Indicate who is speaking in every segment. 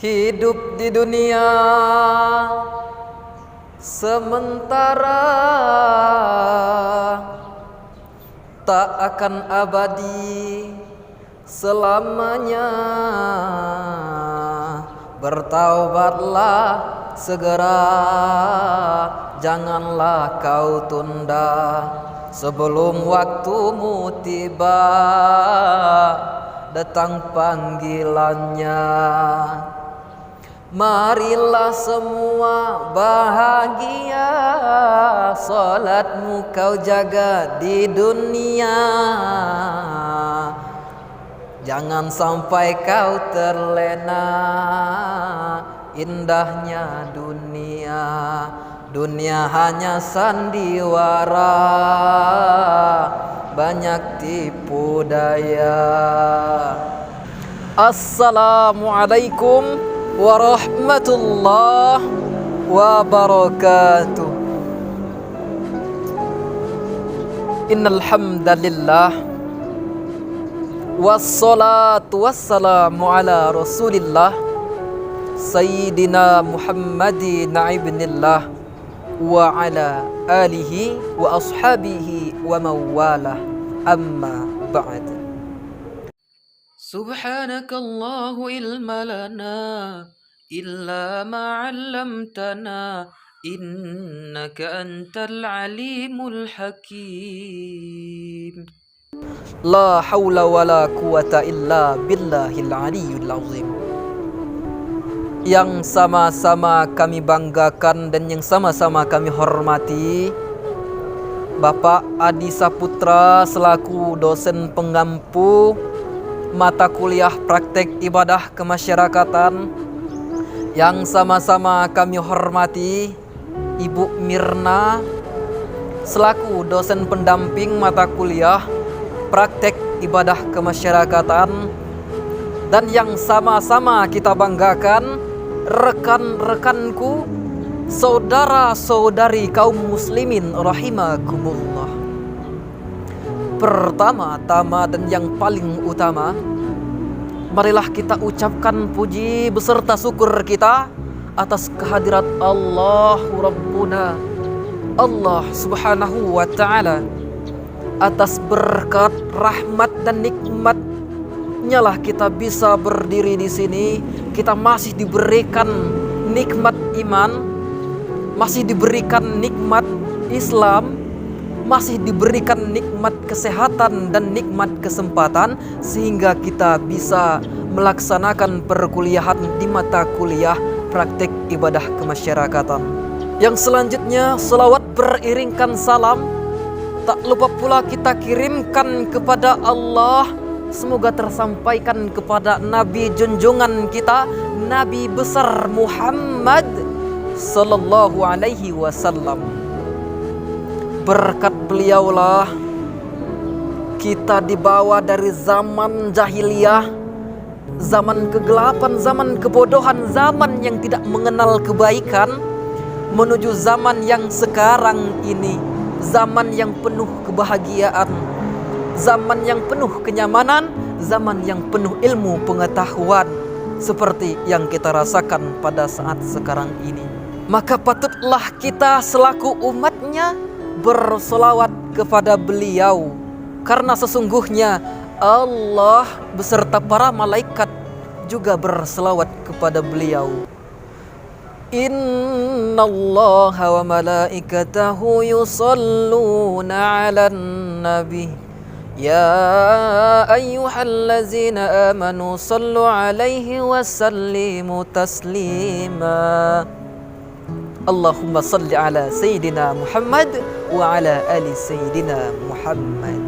Speaker 1: Hidup di dunia sementara, tak akan abadi selamanya. Bertaubatlah segera, janganlah kau tunda, sebelum waktumu tiba datang panggilannya. Marilah semua bahagia, salatmu kau jaga di dunia. Jangan sampai kau terlena indahnya dunia. Dunia hanya sandiwara, banyak tipu daya. Assalamualaikum warahmatullahi wabarakatuh. Innal hamdalillah wassalatu wassalamu ala Rasulillah Sayyidina Muhammadin ibnillah wa ala alihi wa ashabihi wa mawalah, amma ba'd. Subhanakallahu ilma lana illa ma 'allamtana innaka antal alimul hakim. La haula wala quwata illa billahil aliyyil azim. Yang sama-sama kami banggakan dan yang sama-sama kami hormati Bapak Adi Saputra selaku dosen pengampu mata kuliah praktek ibadah kemasyarakatan. Yang sama-sama kami hormati Ibu Mirna selaku dosen pendamping mata kuliah praktek ibadah kemasyarakatan. Dan yang sama-sama kita banggakan rekan-rekanku, saudara-saudari kaum muslimin rahimakumullah. Pertama-tama dan yang paling utama, marilah kita ucapkan puji beserta syukur kita atas kehadirat Allah Rabbuna, Allah Subhanahu wa ta'ala. Atas berkat, rahmat dan nikmat-Nya lah kita bisa berdiri di sini. Kita masih diberikan nikmat iman, masih diberikan nikmat Islam, masih diberikan nikmat kesehatan dan nikmat kesempatan, sehingga kita bisa melaksanakan perkuliahan di mata kuliah praktek ibadah kemasyarakatan. Yang selanjutnya, selawat beriringkan salam tak lupa pula kita kirimkan kepada Allah. Semoga tersampaikan kepada Nabi junjungan kita, Nabi besar Muhammad sallallahu alaihi wasallam. Berkat beliaulah kita dibawa dari zaman jahiliyah, zaman kegelapan, zaman kebodohan, zaman yang tidak mengenal kebaikan, menuju zaman yang sekarang ini, zaman yang penuh kebahagiaan, zaman yang penuh kenyamanan, zaman yang penuh ilmu pengetahuan, seperti yang kita rasakan pada saat sekarang ini. Maka patutlah kita selaku umatnya bersolawat kepada beliau, karena sesungguhnya Allah beserta para malaikat juga berselawat kepada beliau. Innallaha wa malaikatahu yusalluna 'alan nabi ya ayyuhallazina amanu sallu 'alaihi wa sallimu taslima. Allahumma salli ala sayyidina Muhammad wa ala ali sayyidina Muhammad.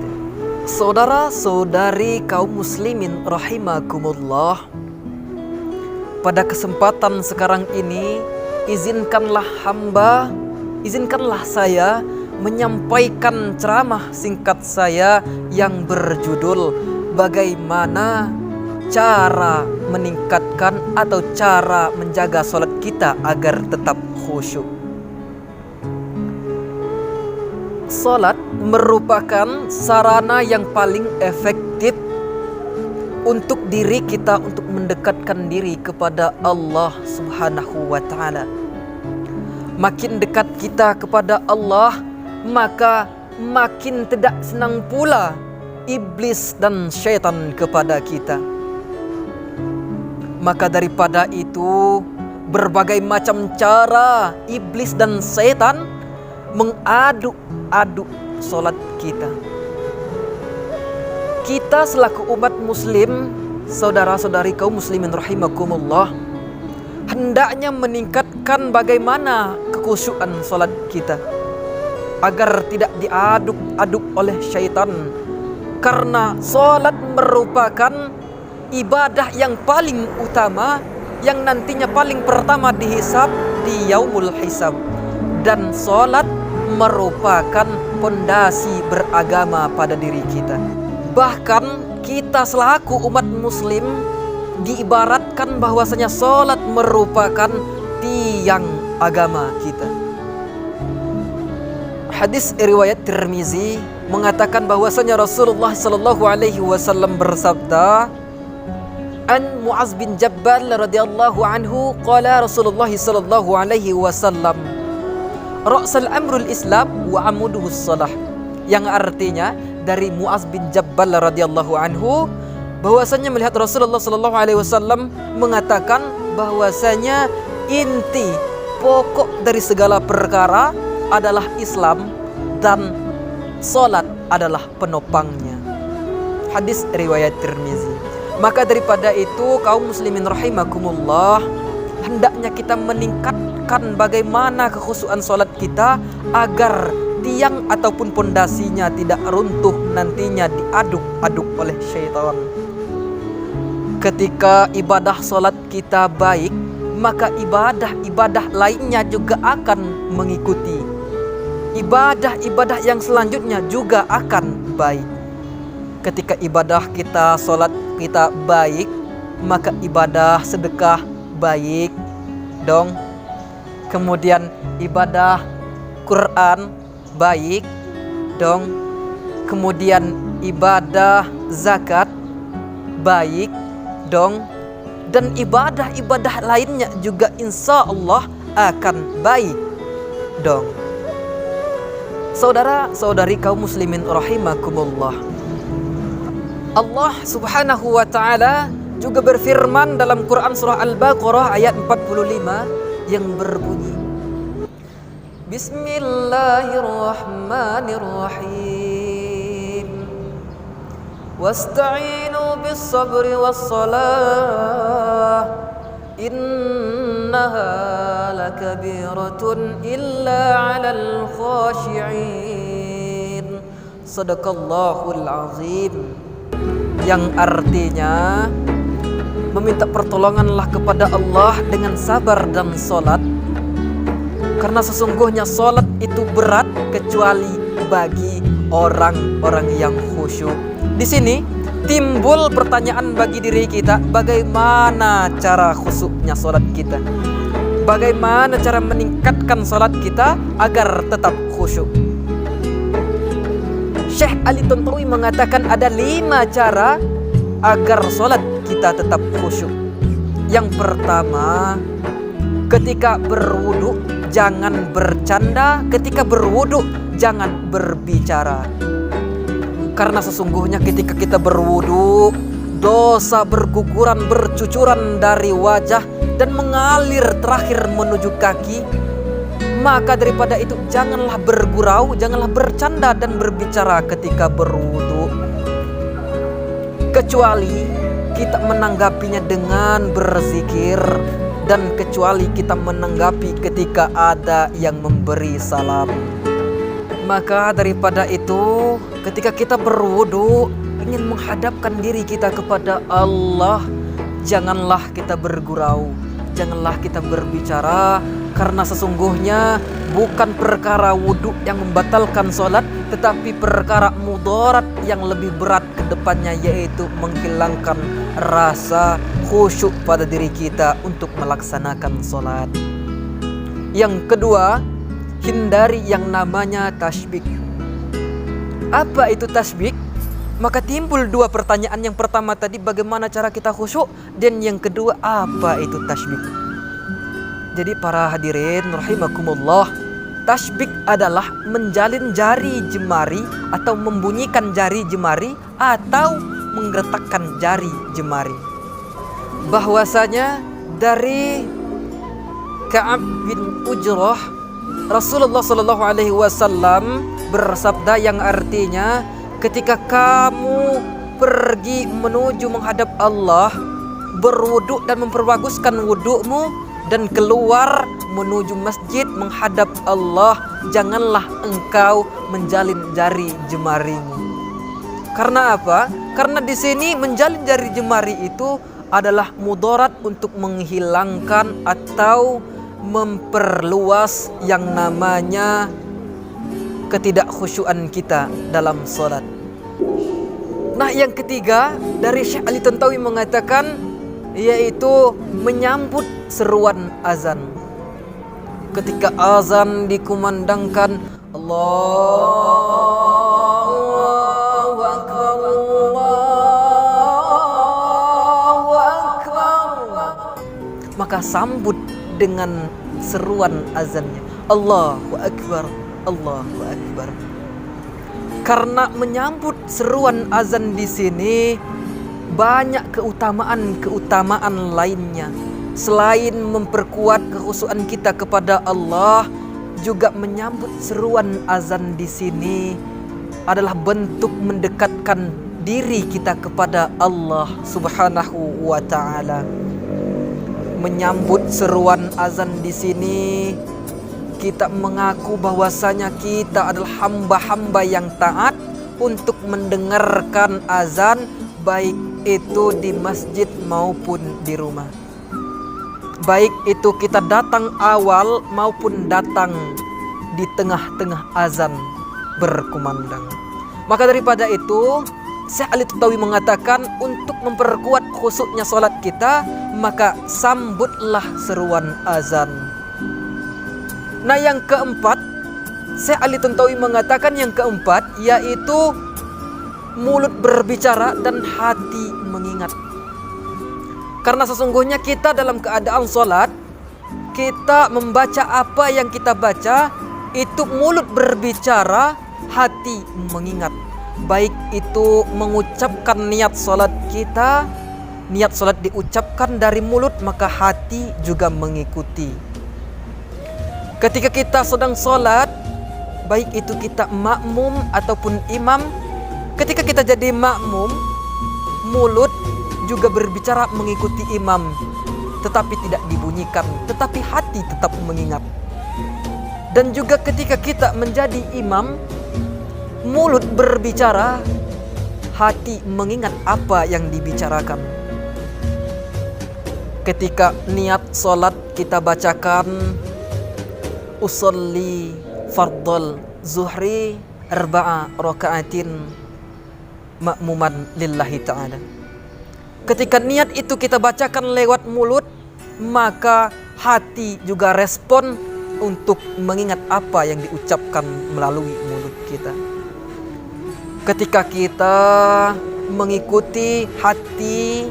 Speaker 1: Saudara-saudari kaum muslimin rahimakumullah, pada kesempatan sekarang ini izinkanlah saya menyampaikan ceramah singkat saya yang berjudul bagaimana cara meningkatkan atau cara menjaga sholat kita agar tetap khusyuk. Sholat merupakan sarana yang paling efektif untuk diri kita, untuk mendekatkan diri kepada Allah Subhanahu wa ta'ala. Makin dekat kita kepada Allah, maka makin tidak senang pula iblis dan syaitan kepada kita. Maka daripada itu, berbagai macam cara iblis dan syaitan mengaduk-aduk solat kita. Kita selaku umat muslim, saudara-saudari kaum muslimin rahimakumullah, hendaknya meningkatkan bagaimana kekhusyuan solat kita agar tidak diaduk-aduk oleh syaitan. Karena solat merupakan ibadah yang paling utama, yang nantinya paling pertama dihisab di yaumul hisab. Dan solat merupakan pondasi beragama pada diri kita. Bahkan kita selaku umat muslim diibaratkan bahwasanya solat merupakan tiang agama kita. Hadis riwayat Tirmizi mengatakan bahwasanya Rasulullah sallallahu alaihi wasallam bersabda, an Muaz bin Jabal radhiyallahu anhu qala Rasulullah sallallahu alaihi wasallam, ra'sal amrul islam wa amuduhus shalah. Yang artinya dari Muaz bin Jabal radhiyallahu anhu bahwasanya melihat Rasulullah sallallahu alaihi wasallam mengatakan bahwasanya inti pokok dari segala perkara adalah Islam dan salat adalah penopangnya. Hadis riwayat Tirmizi. Maka daripada itu kaum muslimin rahimakumullah, hendaknya kita meningkatkan bagaimana kekhusyuan salat kita agar tiang ataupun pondasinya tidak runtuh nantinya diaduk-aduk oleh syaitan. Ketika ibadah salat kita baik, maka ibadah-ibadah lainnya juga akan mengikuti. Ibadah-ibadah yang selanjutnya juga akan baik. Ketika ibadah kita, salat kita baik, maka ibadah sedekah baik dong. Kemudian ibadah Quran baik dong. Kemudian ibadah zakat baik dong. Dan ibadah-ibadah lainnya juga insya Allah akan baik dong. Saudara-saudari kaum muslimin rahimakumullah, Allah subhanahu wa ta'ala juga berfirman dalam Quran surah Al-Baqarah ayat 45 yang berbunyi, Bismillahirrahmanirrahim. Wasta'inu bis-sabri was-salah. Innaha lakabiratun illa 'alal khashi'in. Sadaqallahul azim. Yang artinya meminta pertolonganlah kepada Allah dengan sabar dan salat, karena sesungguhnya salat itu berat kecuali bagi orang-orang yang khusyuk. Di sini timbul pertanyaan bagi diri kita, bagaimana cara khusyuknya salat kita? Bagaimana cara meningkatkan salat kita agar tetap khusyuk? Syekh Ali Tontowi mengatakan ada 5 cara agar salat kita tetap khusyuk. Yang pertama, ketika berwudu jangan bercanda, ketika berwudu jangan berbicara. Karena sesungguhnya ketika kita berwudu, dosa berguguran, bercucuran dari wajah dan mengalir terakhir menuju kaki. Maka daripada itu janganlah bergurau, janganlah bercanda dan berbicara ketika berwudu, kecuali kita menanggapinya dengan berzikir, dan kecuali kita menanggapi ketika ada yang memberi salam. Maka daripada itu, ketika kita berwudu ingin menghadapkan diri kita kepada Allah, janganlah kita bergurau, janganlah kita berbicara. Karena sesungguhnya bukan perkara wudu yang membatalkan sholat, tetapi perkara mudarat yang lebih berat ke depannya, yaitu menghilangkan rasa khusyuk pada diri kita untuk melaksanakan sholat. Yang kedua, hindari yang namanya tasbih. Apa itu tasbih? Maka timbul dua pertanyaan. Yang pertama tadi, bagaimana cara kita khusyuk, dan yang kedua, apa itu tasbih? Jadi para hadirin rahimakumullah, tasbih adalah menjalin jari jemari atau membunyikan jari jemari atau menggerakkan jari jemari. Bahwasanya dari Ka'ab bin Ujrah, Rasulullah Shallallahu Alaihi Wasallam bersabda yang artinya, ketika kamu pergi menuju menghadap Allah, berwudu dan memperbaguskan wudukmu, dan keluar menuju masjid menghadap Allah, janganlah engkau menjalin jari jemarimu. Karena apa? Karena di sini menjalin jari jemari itu adalah mudarat untuk menghilangkan atau memperluas yang namanya ketidakkhusyuan kita dalam sholat. Nah, yang ketiga dari Syekh Ali Tantawi mengatakan, yaitu menyambut seruan azan. Ketika azan dikumandangkan, Allahu Akbar, Allahu Akbar, maka sambut dengan seruan azannya, Allahu Akbar, Allahu Akbar. Karena menyambut seruan azan di sini banyak keutamaan lainnya. Selain memperkuat kekhusyuan kita kepada Allah, juga menyambut seruan azan di sini adalah bentuk mendekatkan diri kita kepada Allah Subhanahu wa taala. Menyambut seruan azan di sini, kita mengaku bahwasanya kita adalah hamba-hamba yang taat untuk mendengarkan azan, baik itu di masjid maupun di rumah. Baik itu kita datang awal maupun datang di tengah-tengah azan berkumandang. Maka daripada itu, Syekh Ali Tantawi mengatakan, untuk memperkuat khusyuknya salat kita, maka sambutlah seruan azan. Nah, yang keempat, Syekh Ali Tantawi mengatakan yang keempat, yaitu mulut berbicara dan hati mengingat. Karena sesungguhnya kita dalam keadaan sholat, kita membaca apa yang kita baca, itu mulut berbicara, hati mengingat. Baik itu mengucapkan niat sholat kita, niat sholat diucapkan dari mulut, maka hati juga mengikuti. Ketika kita sedang sholat, baik itu kita makmum ataupun imam, ketika kita jadi makmum, mulut juga berbicara mengikuti imam, tetapi tidak dibunyikan, tetapi hati tetap mengingat. Dan juga ketika kita menjadi imam, mulut berbicara, hati mengingat apa yang dibicarakan. Ketika niat sholat kita bacakan, usolli fardal zuhri arba'a raka'atin ma'muman lillahi ta'ala. Ketika niat itu kita bacakan lewat mulut, maka hati juga respon untuk mengingat apa yang diucapkan melalui mulut kita. Ketika kita mengikuti hati,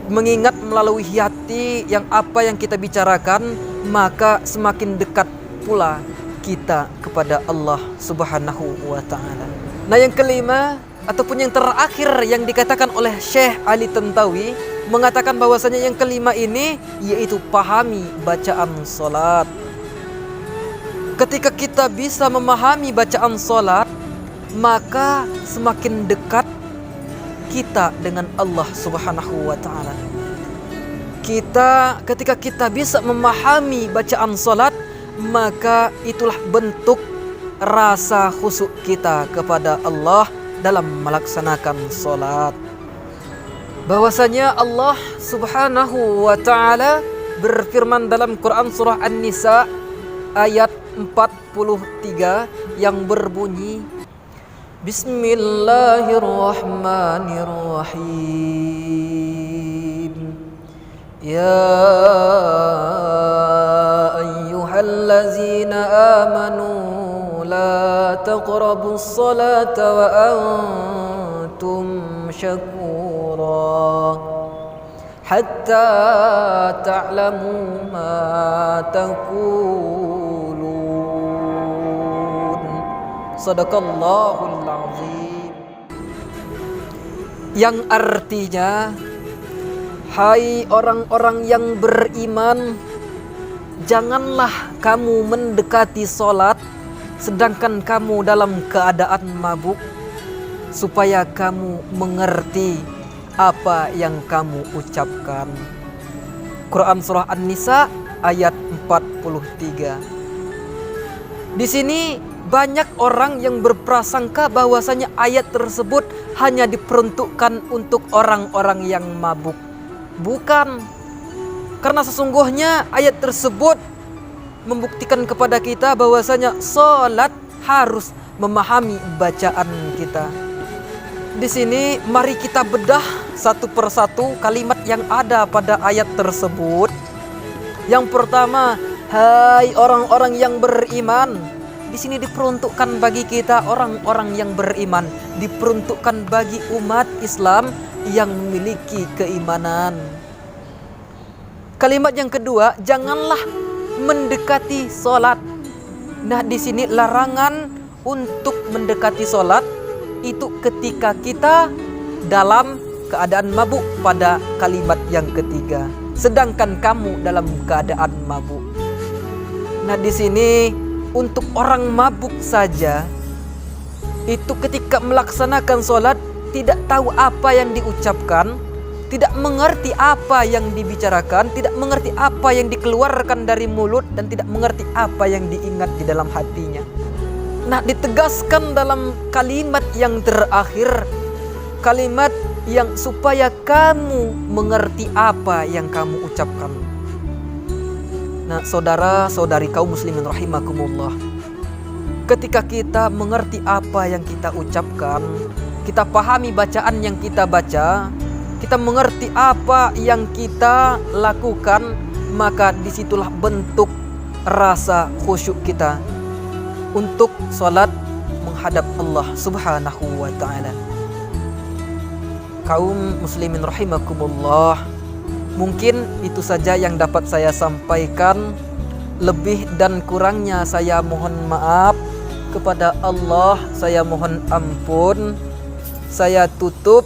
Speaker 1: mengingat melalui hati yang apa yang kita bicarakan, maka semakin dekat pula kita kepada Allah Subhanahu wa ta'ala. Nah, yang kelima ataupun yang terakhir yang dikatakan oleh Syekh Ali Tantawi, mengatakan bahwasanya yang kelima ini yaitu pahami bacaan salat. Ketika kita bisa memahami bacaan salat, maka semakin dekat kita dengan Allah Subhanahu wa ta'ala. Ketika kita bisa memahami bacaan salat, maka itulah bentuk rasa khusyuk kita kepada Allah dalam melaksanakan salat. Bahwasanya Allah Subhanahu wa ta'ala berfirman dalam Quran surah An-Nisa ayat 43 yang berbunyi, Bismillahirrahmanirrahim. Ya ayyuhallazina amanu la taqrabus salata wa صبرتم شكورا حتى تعلموا ما تقولون صدق الله العظيم. Yang artinya, hai orang-orang yang beriman, janganlah kamu mendekati solat sedangkan kamu dalam keadaan mabuk, supaya kamu mengerti apa yang kamu ucapkan. Quran surah An-Nisa ayat 43. Di sini banyak orang yang berprasangka bahwasanya ayat tersebut hanya diperuntukkan untuk orang-orang yang mabuk. Bukan. Karena sesungguhnya ayat tersebut membuktikan kepada kita bahwasanya salat harus memahami bacaan kita. Di sini mari kita bedah satu persatu kalimat yang ada pada ayat tersebut. Yang pertama, hai orang-orang yang beriman. Di sini diperuntukkan bagi kita orang-orang yang beriman, diperuntukkan bagi umat Islam yang memiliki keimanan. Kalimat yang kedua, janganlah mendekati solat. Nah, di sini larangan untuk mendekati solat itu ketika kita dalam keadaan mabuk pada kalimat yang ketiga. Sedangkan kamu dalam keadaan mabuk. Nah, di sini untuk orang mabuk saja itu ketika melaksanakan solat tidak tahu apa yang diucapkan, tidak mengerti apa yang dibicarakan, tidak mengerti apa yang dikeluarkan dari mulut, dan tidak mengerti apa yang diingat di dalam hatinya. Nah, ditegaskan dalam kalimat yang terakhir, kalimat yang supaya kamu mengerti apa yang kamu ucapkan. Nah, saudara-saudari kaum muslimin rahimakumullah, ketika kita mengerti apa yang kita ucapkan, kita pahami bacaan yang kita baca, kita mengerti apa yang kita lakukan, maka disitulah bentuk rasa khusyuk kita untuk sholat menghadap Allah subhanahu wa ta'ala. Kaum muslimin rahimakumullah, mungkin itu saja yang dapat saya sampaikan. Lebih dan kurangnya saya mohon maaf kepada Allah, saya mohon ampun. Saya tutup.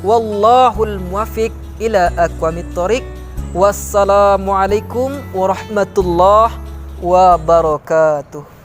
Speaker 1: Wallahul muwaffiq ila aqwamit thoriq. Wassalamualaikum warahmatullahi wabarakatuh.